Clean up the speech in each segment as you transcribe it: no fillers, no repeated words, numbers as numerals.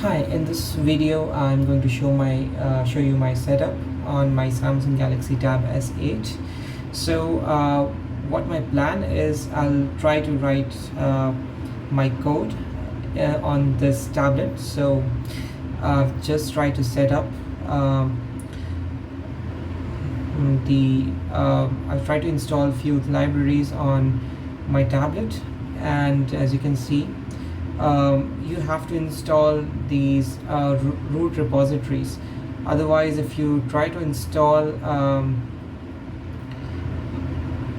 Hi, in this video I'm going to show you my setup on my Samsung Galaxy Tab S8. So what my plan is, I'll try to write my code on this tablet. So just try to set up I'll try to install a few libraries on my tablet, and as you can see, you have to install these root repositories. Otherwise, if you try to install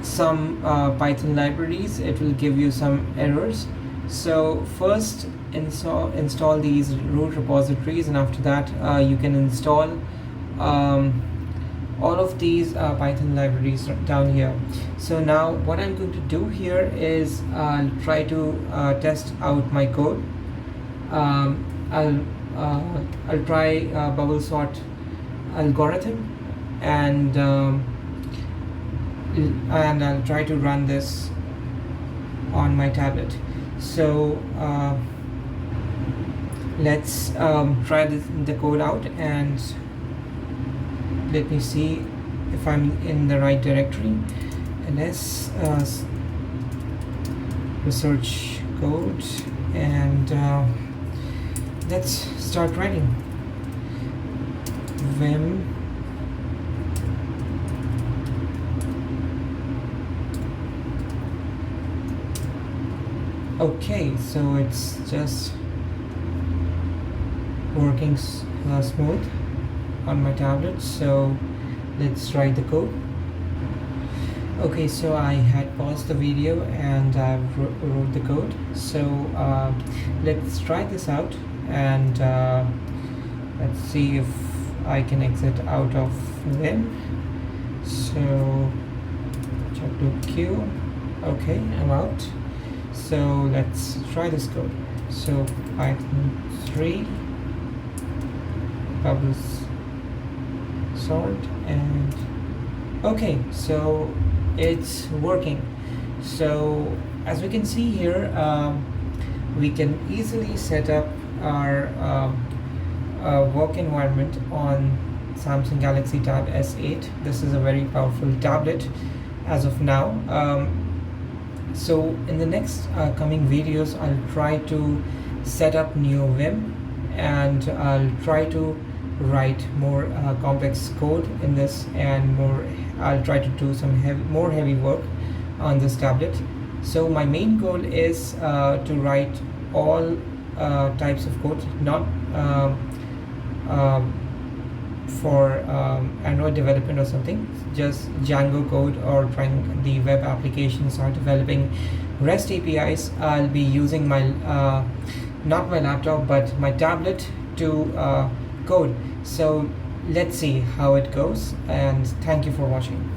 some Python libraries, it will give you some errors. So first install these root repositories, and after that you can install all of these Python libraries down here. So now what I'm going to do here is I'll try to test out my code. I'll try bubble sort algorithm, and I'll try to run this on my tablet. So let's try the code out, and let me see if I'm in the right directory. ls research code, and let's start writing. Vim okay, so it's just working smooth on my tablet. So let's write the code. Okay, so I had paused the video and I wrote the code. So let's try this out, and let's see if I can exit out of Vim. So check to Q. Okay, I'm out. So let's try this code. So Python 3 bubbles sort, and okay, so it's working. So as we can see here, we can easily set up our work environment on Samsung Galaxy Tab S8. This is a very powerful tablet as of now. So in the next coming videos, I'll try to set up new Vim, and I'll try to write more complex code in this, and I'll try to do some more heavy work on this tablet. So my main goal is to write all types of code, not for Android development or something, just Django code, or trying the web applications or developing REST APIs. I'll be using my not my laptop but my tablet to code. So let's see how it goes, and thank you for watching.